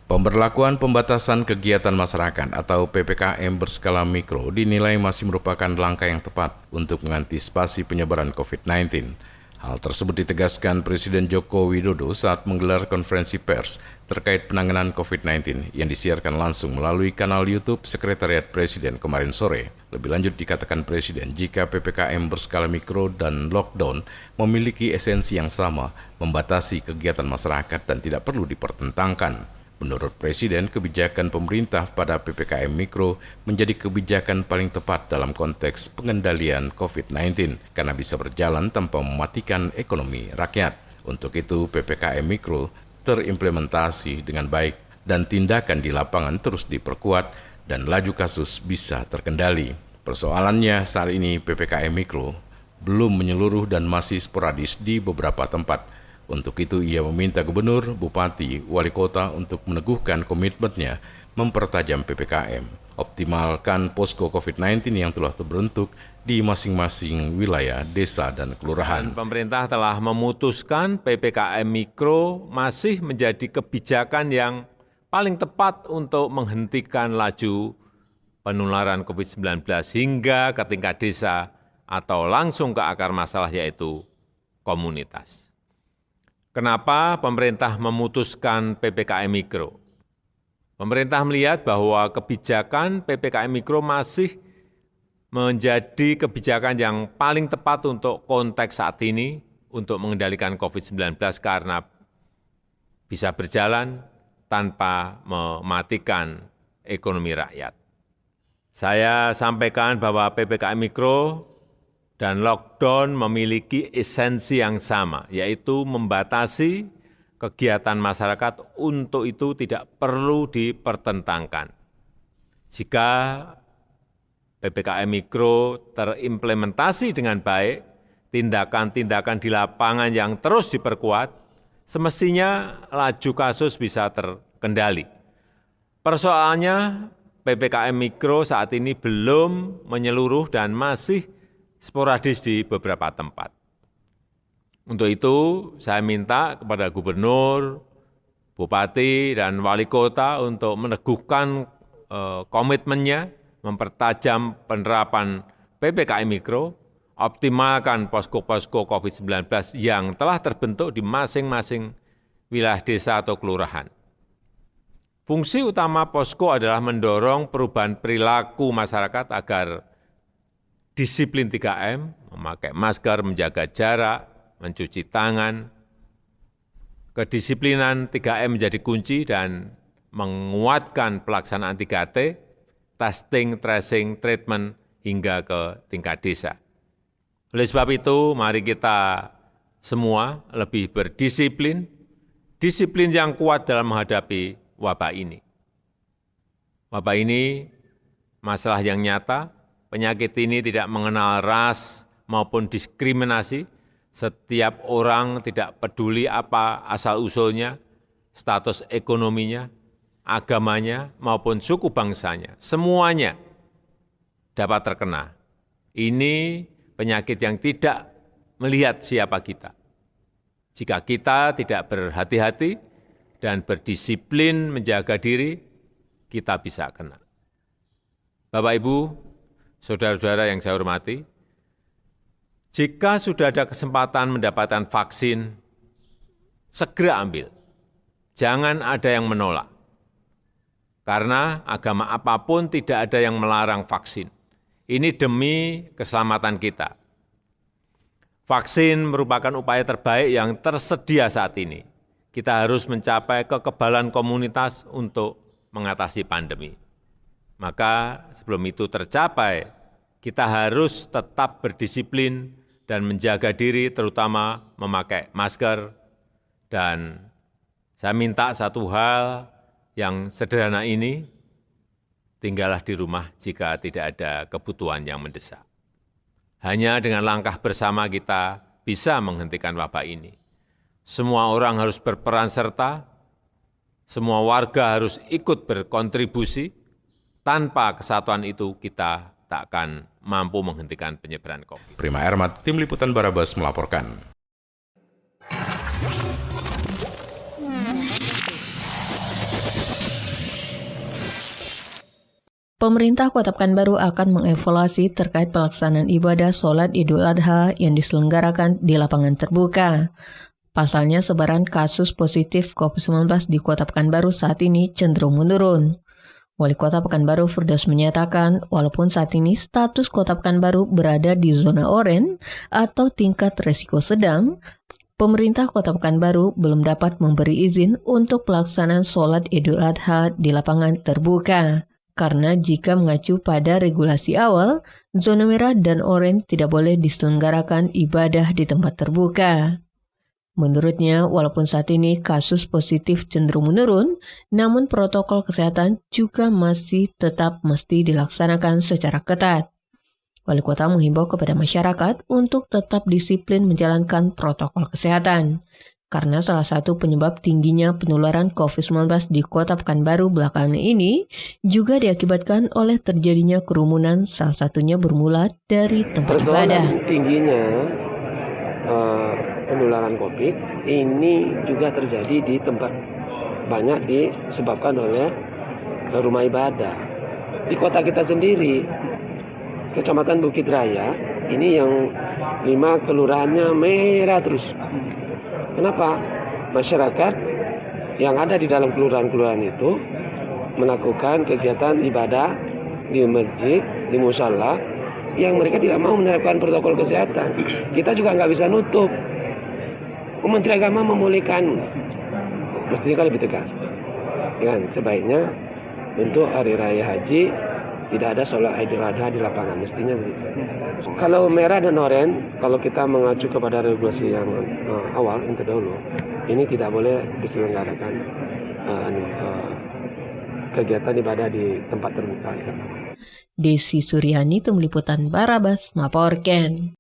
Pemberlakuan pembatasan kegiatan masyarakat atau PPKM berskala mikro dinilai masih merupakan langkah yang tepat untuk mengantisipasi penyebaran COVID-19. Hal tersebut ditegaskan Presiden Joko Widodo saat menggelar konferensi pers terkait penanganan COVID-19 yang disiarkan langsung melalui kanal YouTube Sekretariat Presiden kemarin sore. Lebih lanjut dikatakan Presiden jika PPKM berskala mikro dan lockdown memiliki esensi yang sama, membatasi kegiatan masyarakat dan tidak perlu dipertentangkan. Menurut Presiden, kebijakan pemerintah pada PPKM Mikro menjadi kebijakan paling tepat dalam konteks pengendalian COVID-19 karena bisa berjalan tanpa mematikan ekonomi rakyat. Untuk itu, PPKM Mikro terimplementasi dengan baik dan tindakan di lapangan terus diperkuat dan laju kasus bisa terkendali. Persoalannya saat ini PPKM Mikro belum menyeluruh dan masih sporadis di beberapa tempat. Untuk itu ia meminta gubernur, bupati, wali kota untuk meneguhkan komitmennya mempertajam PPKM, optimalkan posko COVID-19 yang telah terbentuk di masing-masing wilayah, desa, dan kelurahan. Pemerintah telah memutuskan PPKM Mikro masih menjadi kebijakan yang paling tepat untuk menghentikan laju penularan COVID-19 hingga ke tingkat desa atau langsung ke akar masalah yaitu komunitas. Kenapa pemerintah memutuskan PPKM Mikro? Pemerintah melihat bahwa kebijakan PPKM Mikro masih menjadi kebijakan yang paling tepat untuk konteks saat ini untuk mengendalikan COVID-19 karena bisa berjalan tanpa mematikan ekonomi rakyat. Saya sampaikan bahwa PPKM Mikro dan lockdown memiliki esensi yang sama, yaitu membatasi kegiatan masyarakat. Untuk itu tidak perlu dipertentangkan. Jika PPKM Mikro terimplementasi dengan baik, tindakan-tindakan di lapangan yang terus diperkuat, semestinya laju kasus bisa terkendali. Persoalannya, PPKM Mikro saat ini belum menyeluruh dan masih sporadis di beberapa tempat. Untuk itu, saya minta kepada gubernur, bupati, dan wali kota untuk meneguhkan komitmennya, mempertajam penerapan PPKM Mikro, optimalkan posko-posko COVID-19 yang telah terbentuk di masing-masing wilayah desa atau kelurahan. Fungsi utama posko adalah mendorong perubahan perilaku masyarakat agar disiplin 3M, memakai masker, menjaga jarak, mencuci tangan. Kedisiplinan 3M menjadi kunci dan menguatkan pelaksanaan 3T, testing, tracing, treatment, hingga ke tingkat desa. Oleh sebab itu, mari kita semua lebih berdisiplin, disiplin yang kuat dalam menghadapi wabah ini. Wabah ini masalah yang nyata. Penyakit ini tidak mengenal ras maupun diskriminasi. Setiap orang tidak peduli apa asal-usulnya, status ekonominya, agamanya, maupun suku bangsanya. Semuanya dapat terkena. Ini penyakit yang tidak melihat siapa kita. Jika kita tidak berhati-hati dan berdisiplin menjaga diri, kita bisa kena. Bapak, Ibu, saudara-saudara yang saya hormati, jika sudah ada kesempatan mendapatkan vaksin, segera ambil. Jangan ada yang menolak. Karena agama apapun tidak ada yang melarang vaksin. Ini demi keselamatan kita. Vaksin merupakan upaya terbaik yang tersedia saat ini. Kita harus mencapai kekebalan komunitas untuk mengatasi pandemi. Maka sebelum itu tercapai, kita harus tetap berdisiplin dan menjaga diri, terutama memakai masker. Dan saya minta satu hal yang sederhana ini, tinggallah di rumah jika tidak ada kebutuhan yang mendesak. Hanya dengan langkah bersama kita bisa menghentikan wabah ini. Semua orang harus berperan serta, semua warga harus ikut berkontribusi. Tanpa kesatuan itu kita tak akan mampu menghentikan penyebaran COVID. Prima Ermat, Tim Liputan Barabas melaporkan. Pemerintah Kota Pekanbaru akan mengevaluasi terkait pelaksanaan ibadah sholat Idul Adha yang diselenggarakan di lapangan terbuka. Pasalnya, sebaran kasus positif COVID-19 di Kota Pekanbaru saat ini cenderung menurun. Wali Kota Pekanbaru Firdaus menyatakan, walaupun saat ini status Kota Pekanbaru berada di zona oranye atau tingkat resiko sedang, pemerintah Kota Pekanbaru belum dapat memberi izin untuk pelaksanaan sholat Idul Adha di lapangan terbuka. Karena jika mengacu pada regulasi awal, zona merah dan oranye tidak boleh diselenggarakan ibadah di tempat terbuka. Menurutnya, walaupun saat ini kasus positif cenderung menurun, namun protokol kesehatan juga masih tetap mesti dilaksanakan secara ketat. Wali Kota menghimbau kepada masyarakat untuk tetap disiplin menjalankan protokol kesehatan. Karena salah satu penyebab tingginya penularan COVID-19 di Kota Pekanbaru belakangan ini juga diakibatkan oleh terjadinya kerumunan, salah satunya bermula dari tempat ibadah. Tingginya penularan COVID ini juga terjadi di tempat banyak disebabkan oleh rumah ibadah. Di kota kita sendiri, Kecamatan Bukit Raya, ini yang 5 kelurahannya merah terus. Kenapa? Masyarakat yang ada di dalam kelurahan-kelurahan itu melakukan kegiatan ibadah di masjid, di musala, yang mereka tidak mau menerapkan protokol kesehatan. Kita juga nggak bisa nutup. Menteri Agama membolehkan, mestinya kan lebih tegas. Ya kan? Sebaiknya untuk hari raya haji tidak ada sholat Idul Adha di lapangan, mestinya begitu. Kalau merah dan oranye, kalau kita mengacu kepada regulasi yang awal, yang terdahulu, ini tidak boleh diselenggarakan kegiatan ibadah di tempat terbuka. Ya. Desi Suryani, Tim Liputan Barabas melaporkan.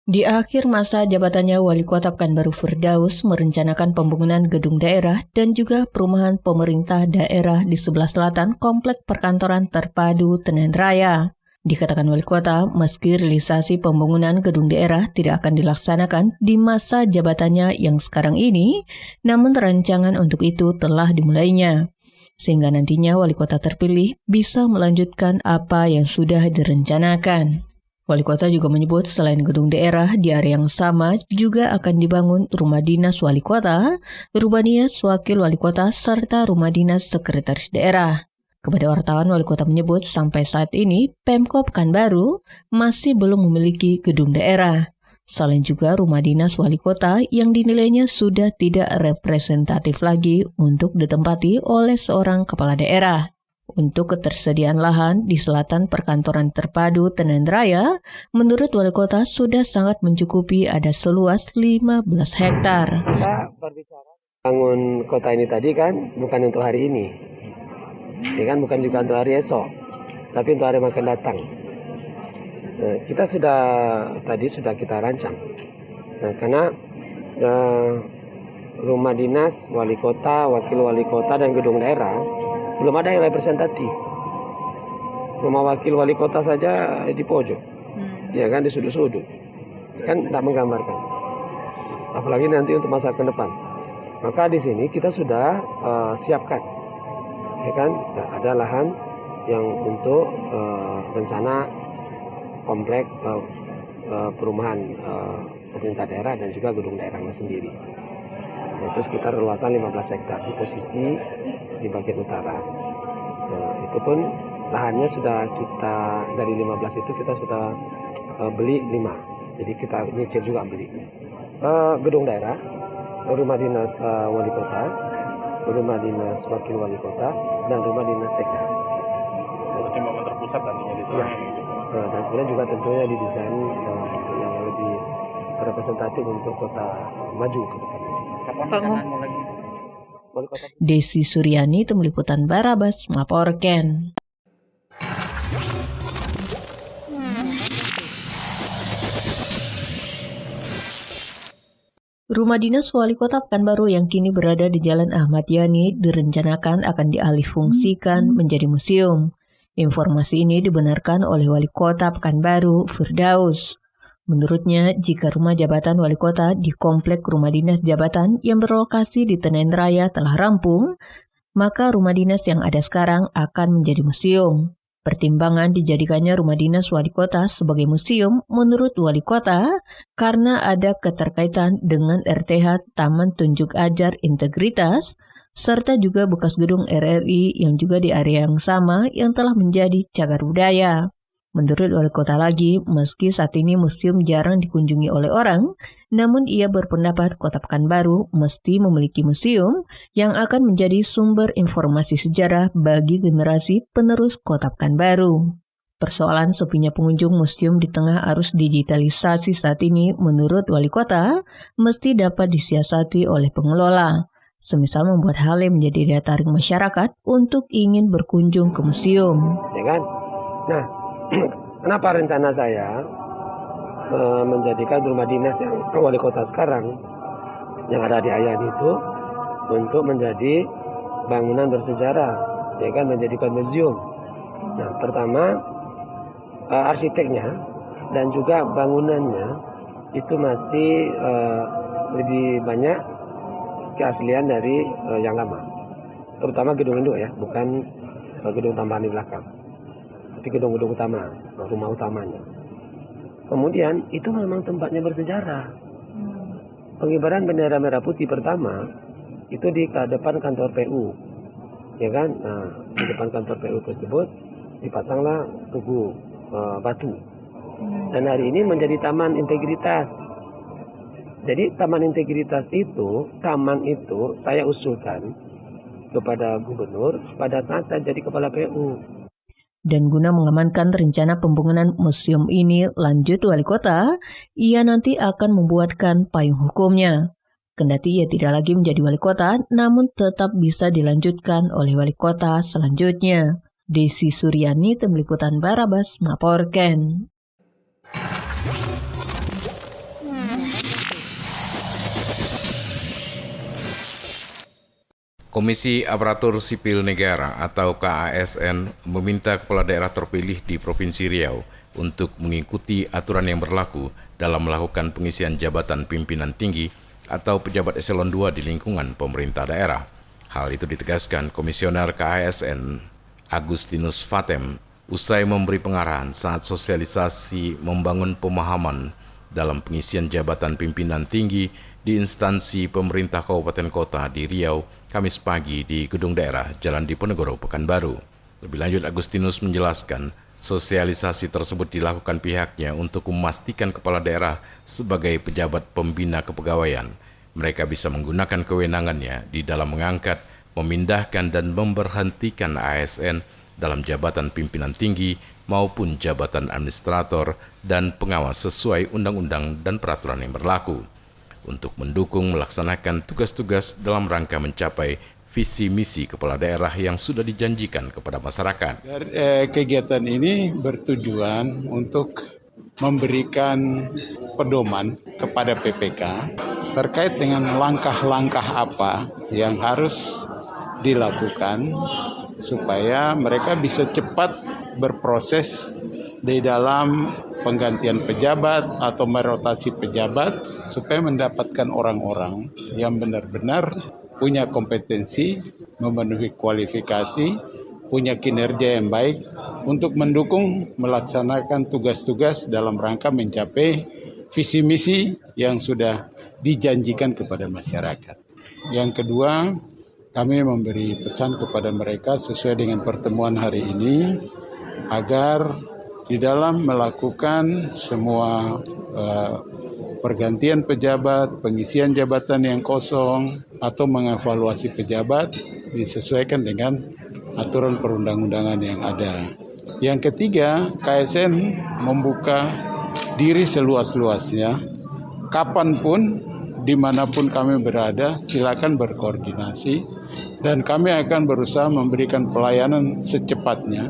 Di akhir masa jabatannya, Wali Kota Pekanbaru Firdaus merencanakan pembangunan gedung daerah dan juga perumahan pemerintah daerah di sebelah selatan Komplek Perkantoran Terpadu Tenen Raya. Dikatakan Wali Kota, meski realisasi pembangunan gedung daerah tidak akan dilaksanakan di masa jabatannya yang sekarang ini, namun rancangan untuk itu telah dimulainya. Sehingga nantinya Wali Kota terpilih bisa melanjutkan apa yang sudah direncanakan. Wali Kota juga menyebut selain gedung daerah di area yang sama juga akan dibangun rumah dinas wali kota, rumah dinas wakil wali kota, serta rumah dinas sekretaris daerah. Kepada wartawan, Wali Kota menyebut sampai saat ini Pemkab Pekanbaru masih belum memiliki gedung daerah. Selain juga rumah dinas wali kota yang dinilainya sudah tidak representatif lagi untuk ditempati oleh seorang kepala daerah. Untuk ketersediaan lahan di selatan Perkantoran Terpadu Tenen Raya, menurut Wali Kota sudah sangat mencukupi, ada seluas 15 hektar. Kita berbicara bangun kota ini tadi kan bukan untuk hari ini, ya kan, bukan juga untuk hari esok, tapi untuk hari yang akan datang. Nah, kita sudah kita rancang. Nah, karena rumah dinas wali kota, wakil wali kota, dan gedung daerah belum ada yang representatif. Rumah wakil wali kota saja di pojok, ya kan, di sudut-sudut, kan tidak menggambarkan. Apalagi nanti untuk masa ke depan. Maka di sini kita sudah siapkan, ya kan, ada lahan yang untuk rencana komplek perumahan pemerintah daerah dan juga gedung daerahnya sendiri. Nah, itu sekitar luasan 15 hektar di posisi di bagian utara. Nah, itu pun lahannya sudah kita, dari 15 itu kita sudah beli 5. Jadi kita nyicil juga beli. Gedung daerah, rumah dinas wali kota, rumah dinas wakil wali kota, dan rumah dinas sekda. Pertimbangan terpusat nantinya gitu. Ya. Nah, dan kemudian juga tentunya didesain yang lebih representatif untuk kota maju ke depan. Kapan rencanaan mulai? Desi Suryani, Tim Liputan Barabas melaporkan. Rumah dinas wali kota Pekanbaru yang kini berada di Jalan Ahmad Yani direncanakan akan dialihfungsikan menjadi museum. Informasi ini dibenarkan oleh wali kota Pekanbaru, Firdaus. Menurutnya, jika rumah jabatan wali kota di komplek rumah dinas jabatan yang berlokasi di Senen Raya telah rampung, maka rumah dinas yang ada sekarang akan menjadi museum. Pertimbangan dijadikannya rumah dinas wali kota sebagai museum menurut wali kota karena ada keterkaitan dengan RTH Taman Tunjuk Ajar Integritas, serta juga bekas gedung RRI yang juga di area yang sama yang telah menjadi cagar budaya. Menurut wali kota lagi, meski saat ini museum jarang dikunjungi oleh orang, namun ia berpendapat Kota Pekanbaru mesti memiliki museum yang akan menjadi sumber informasi sejarah bagi generasi penerus Kota Pekanbaru. Persoalan sepinya pengunjung museum di tengah arus digitalisasi saat ini menurut wali kota mesti dapat disiasati oleh pengelola, semisal membuat hal yang menjadi daya tarik masyarakat untuk ingin berkunjung ke museum. Ya kan? Nah, kenapa rencana saya menjadikan rumah dinas yang wali kota sekarang yang ada di Ayan itu untuk menjadi bangunan bersejarah, ya kan, menjadikan museum. Nah, pertama arsiteknya dan juga bangunannya itu masih lebih banyak keaslian dari yang lama, terutama gedung induk ya, bukan gedung tambahan di belakang, tapi gedung-gedung utama, rumah utamanya. Kemudian itu memang tempatnya bersejarah. Pengibaran bendera merah putih pertama itu di depan kantor PU, ya kan? Nah, di depan kantor PU tersebut dipasanglah tugu batu. Dan hari ini menjadi taman integritas. Jadi taman integritas itu, taman itu saya usulkan kepada gubernur pada saat saya jadi kepala PU. Dan guna mengamankan rencana pembangunan museum ini, lanjut wali kota, ia nanti akan membuatkan payung hukumnya. Kendati ia tidak lagi menjadi wali kota, namun tetap bisa dilanjutkan oleh wali kota selanjutnya. Desi Suryani, Tim Liputan Barabas, melaporkan. Komisi Aparatur Sipil Negara atau KASN meminta kepala daerah terpilih di Provinsi Riau untuk mengikuti aturan yang berlaku dalam melakukan pengisian jabatan pimpinan tinggi atau pejabat eselon 2 di lingkungan pemerintah daerah. Hal itu ditegaskan Komisioner KASN Agustinus Fatem usai memberi pengarahan saat sosialisasi membangun pemahaman dalam pengisian jabatan pimpinan tinggi di instansi pemerintah kabupaten kota di Riau, Kamis pagi di Gedung Daerah Jalan Diponegoro, Pekanbaru. Lebih lanjut, Agustinus menjelaskan sosialisasi tersebut dilakukan pihaknya untuk memastikan kepala daerah sebagai pejabat pembina kepegawaian. Mereka bisa menggunakan kewenangannya di dalam mengangkat, memindahkan dan memberhentikan ASN dalam jabatan pimpinan tinggi maupun jabatan administrator dan pengawas sesuai undang-undang dan peraturan yang berlaku, untuk mendukung melaksanakan tugas-tugas dalam rangka mencapai visi misi kepala daerah yang sudah dijanjikan kepada masyarakat. Kegiatan ini bertujuan untuk memberikan pedoman kepada PPK terkait dengan langkah-langkah apa yang harus dilakukan supaya mereka bisa cepat berproses di dalam penggantian pejabat atau merotasi pejabat supaya mendapatkan orang-orang yang benar-benar punya kompetensi, memenuhi kualifikasi, punya kinerja yang baik untuk mendukung melaksanakan tugas-tugas dalam rangka mencapai visi misi yang sudah dijanjikan kepada masyarakat. Yang kedua, kami memberi pesan kepada mereka sesuai dengan pertemuan hari ini agar di dalam melakukan semua pergantian pejabat, pengisian jabatan yang kosong, atau mengevaluasi pejabat disesuaikan dengan aturan perundang-undangan yang ada. Yang ketiga, KSN membuka diri seluas-luasnya, kapanpun, dimanapun kami berada, silakan berkoordinasi, dan kami akan berusaha memberikan pelayanan secepatnya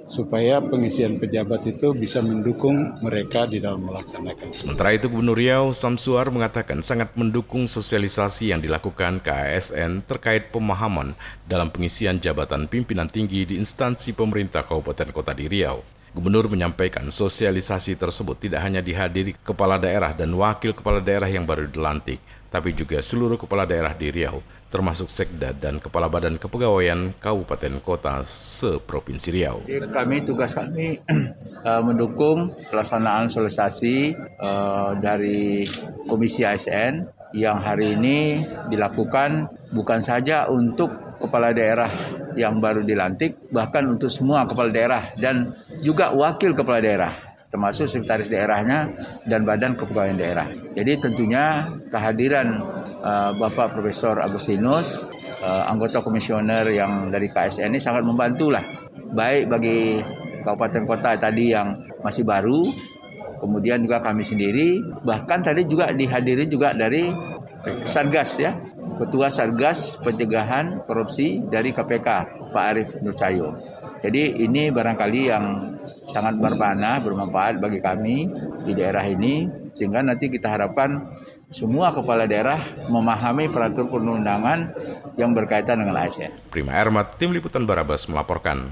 supaya pengisian pejabat itu bisa mendukung mereka di dalam melaksanakan. Sementara itu Gubernur Riau Samsuar mengatakan sangat mendukung sosialisasi yang dilakukan KASN terkait pemahaman dalam pengisian jabatan pimpinan tinggi di instansi pemerintah Kabupaten Kota di Riau. Gubernur menyampaikan sosialisasi tersebut tidak hanya dihadiri kepala daerah dan wakil kepala daerah yang baru dilantik, tapi juga seluruh kepala daerah di Riau, termasuk Sekda dan Kepala Badan Kepegawaian Kabupaten Kota se-Provinsi Riau. Tugas kami mendukung pelaksanaan sosialisasi dari Komisi ASN yang hari ini dilakukan bukan saja untuk kepala daerah yang baru dilantik, bahkan untuk semua kepala daerah dan juga wakil kepala daerah, termasuk sekretaris daerahnya dan badan kepegawaian daerah. Jadi tentunya kehadiran Bapak Profesor Agustinus, anggota komisioner yang dari KSN ini sangat membantulah, baik bagi kabupaten kota tadi yang masih baru, kemudian juga kami sendiri, bahkan tadi juga dihadiri juga dari Satgas ya, Ketua Satgas Pencegahan Korupsi dari KPK, Pak Arief Nurcahyo. Jadi ini barangkali yang sangat bermanfaat bagi kami di daerah ini, sehingga nanti kita harapkan semua kepala daerah memahami peraturan perundang-undangan yang berkaitan dengan ASN. Prima Ermat, Tim Liputan Barabas melaporkan.